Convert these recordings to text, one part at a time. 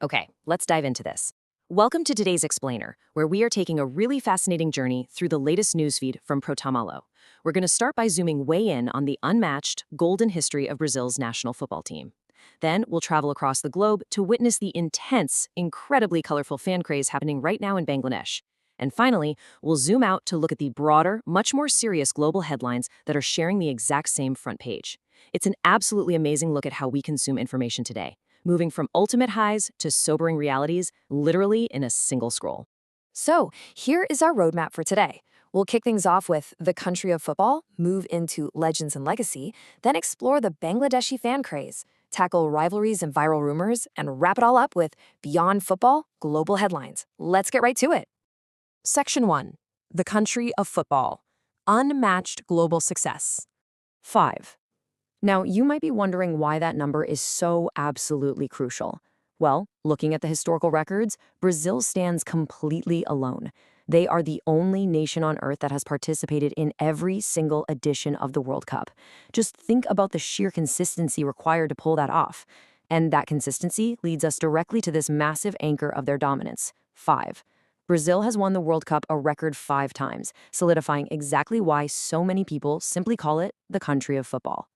Okay, let's dive into this. Welcome to today's Explainer, where we are taking a really fascinating journey through the latest newsfeed from Protamalo. We're going to start by zooming way in on the unmatched, golden history of Brazil's national football team. Then we'll travel across the globe to witness the intense, incredibly colorful fan craze happening right now in Bangladesh. And finally, we'll zoom out to look at the broader, much more serious global headlines that are sharing the exact same front page. It's an absolutely amazing look at how we consume information today, moving from ultimate highs to sobering realities, literally in a single scroll. So, here is our roadmap for today. We'll kick things off with the country of football, move into legends and legacy, then explore the Bangladeshi fan craze, tackle rivalries and viral rumors, and wrap it all up with beyond football, global headlines. Let's get right to it. Section 1. The country of football. Unmatched global success. 5. Now, you might be wondering why that number is so absolutely crucial. Well, looking at the historical records, Brazil stands completely alone. They are the only nation on earth that has participated in every single edition of the World Cup. Just think about the sheer consistency required to pull that off. And that consistency leads us directly to this massive anchor of their dominance: 5. Brazil has won the World Cup a record 5 times, solidifying exactly why so many people simply call it the country of football.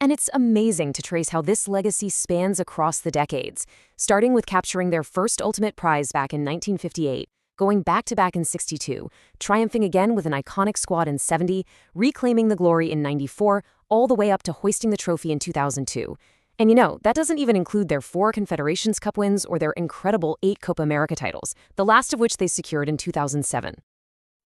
And it's amazing to trace how this legacy spans across the decades, starting with capturing their first ultimate prize back in 1958, going back-to-back in 62, triumphing again with an iconic squad in 70, reclaiming the glory in 94, all the way up to hoisting the trophy in 2002. And that doesn't even include their 4 Confederations Cup wins or their incredible 8 Copa America titles, the last of which they secured in 2007.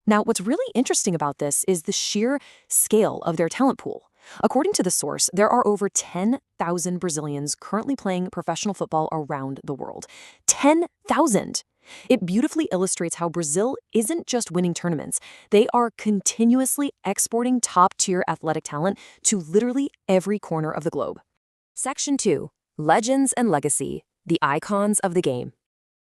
Now, what's really interesting about this is the sheer scale of their talent pool. According to the source, there are over 10,000 Brazilians currently playing professional football around the world. 10,000! It beautifully illustrates how Brazil isn't just winning tournaments. They are continuously exporting top-tier athletic talent to literally every corner of the globe. Section 2. Legends and Legacy. The icons of the game.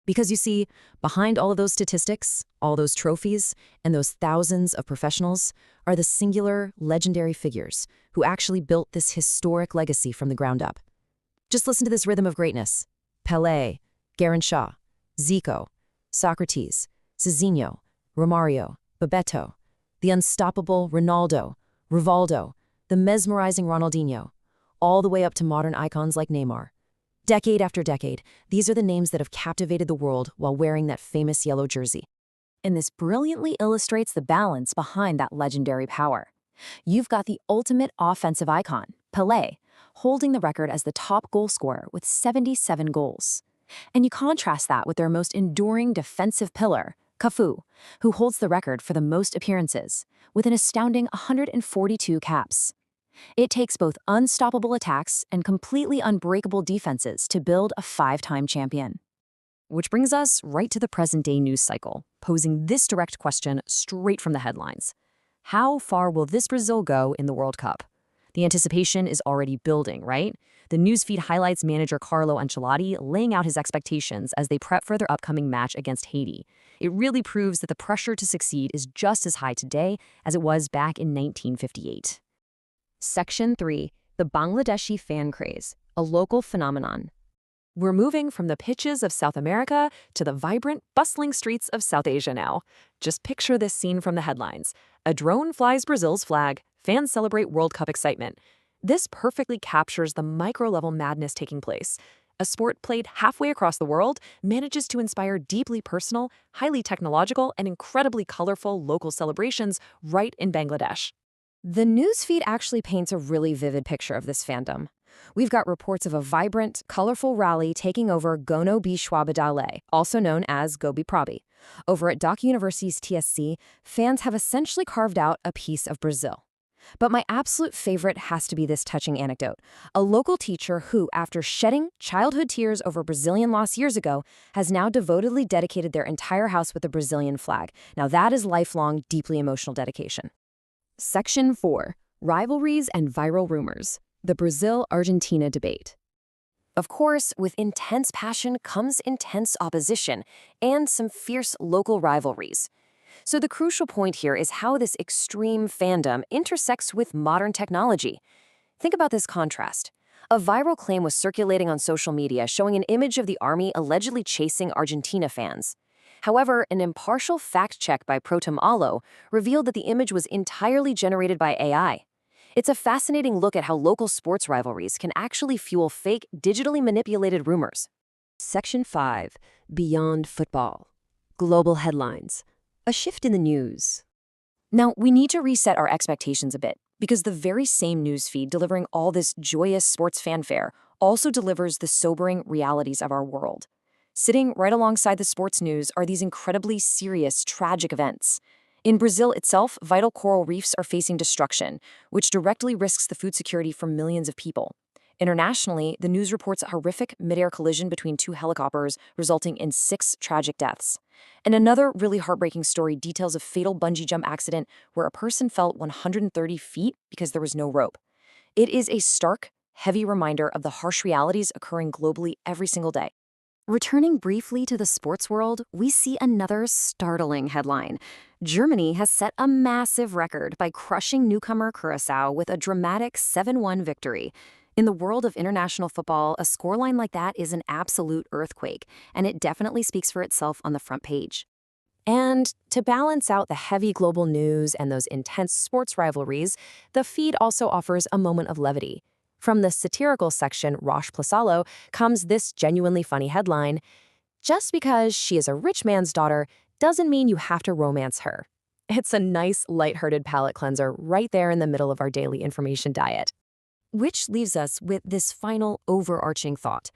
Because you see, behind all of those statistics, all those trophies, and those thousands of professionals are the singular, legendary figures who actually built this historic legacy from the ground up. Just listen to this rhythm of greatness. Pelé, Grandeur, Zico, Socrates, Zizinho, Romario, Bebeto, the unstoppable Ronaldo, Rivaldo, the mesmerizing Ronaldinho, all the way up to modern icons like Neymar. Decade after decade, these are the names that have captivated the world while wearing that famous yellow jersey. And this brilliantly illustrates the balance behind that legendary power. You've got the ultimate offensive icon, Pelé, holding the record as the top goal scorer with 77 goals. And you contrast that with their most enduring defensive pillar, Cafu, who holds the record for the most appearances, with an astounding 142 caps. It takes both unstoppable attacks and completely unbreakable defenses to build a 5-time champion. Which brings us right to the present-day news cycle, posing this direct question straight from the headlines. How far will this Brazil go in the World Cup? The anticipation is already building, right? The newsfeed highlights manager Carlo Ancelotti laying out his expectations as they prep for their upcoming match against Haiti. It really proves that the pressure to succeed is just as high today as it was back in 1958. Section 3. The Bangladeshi fan craze, a local phenomenon. We're moving from the pitches of South America to the vibrant, bustling streets of South Asia now. Just picture this scene from the headlines. A drone flies Brazil's flag, fans celebrate World Cup excitement. This perfectly captures the micro-level madness taking place. A sport played halfway across the world manages to inspire deeply personal, highly technological, and incredibly colorful local celebrations right in Bangladesh. The newsfeed actually paints a really vivid picture of this fandom. We've got reports of a vibrant, colorful rally taking over Gono Bishwabadale, also known as Gobi Prabi. Over at Doc University's TSC, fans have essentially carved out a piece of Brazil. But my absolute favorite has to be this touching anecdote. A local teacher who, after shedding childhood tears over Brazilian loss years ago, has now devotedly dedicated their entire house with the Brazilian flag. Now that is lifelong, deeply emotional dedication. Section 4. Rivalries and Viral Rumors. The Brazil-Argentina Debate. Of course, with intense passion comes intense opposition and some fierce local rivalries. So the crucial point here is how this extreme fandom intersects with modern technology. Think about this contrast. A viral claim was circulating on social media showing an image of the army allegedly chasing Argentina fans. However, an impartial fact check by Protum Alo revealed that the image was entirely generated by AI. It's a fascinating look at how local sports rivalries can actually fuel fake, digitally manipulated rumors. Section 5. Beyond Football. Global Headlines. A shift in the news. Now, we need to reset our expectations a bit, because the very same newsfeed delivering all this joyous sports fanfare also delivers the sobering realities of our world. Sitting right alongside the sports news are these incredibly serious, tragic events. In Brazil itself, vital coral reefs are facing destruction, which directly risks the food security for millions of people. Internationally, the news reports a horrific mid-air collision between two helicopters, resulting in 6 tragic deaths. And another really heartbreaking story details a fatal bungee jump accident where a person fell 130 feet because there was no rope. It is a stark, heavy reminder of the harsh realities occurring globally every single day. Returning briefly to the sports world, we see another startling headline. Germany has set a massive record by crushing newcomer Curaçao with a dramatic 7-1 victory. In the world of international football, a scoreline like that is an absolute earthquake, and it definitely speaks for itself on the front page. And to balance out the heavy global news and those intense sports rivalries, the feed also offers a moment of levity. From the satirical section, Roche Plasalo, comes this genuinely funny headline: "Just because she is a rich man's daughter doesn't mean you have to romance her." It's a nice, lighthearted palate cleanser right there in the middle of our daily information diet. Which leaves us with this final overarching thought.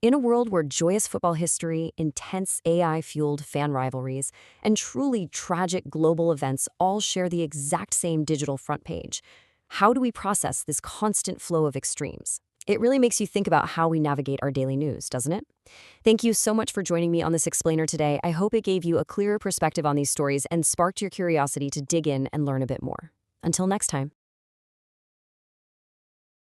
In a world where joyous football history, intense AI-fueled fan rivalries, and truly tragic global events all share the exact same digital front page, how do we process this constant flow of extremes? It really makes you think about how we navigate our daily news, doesn't it? Thank you so much for joining me on this explainer today. I hope it gave you a clearer perspective on these stories and sparked your curiosity to dig in and learn a bit more. Until next time.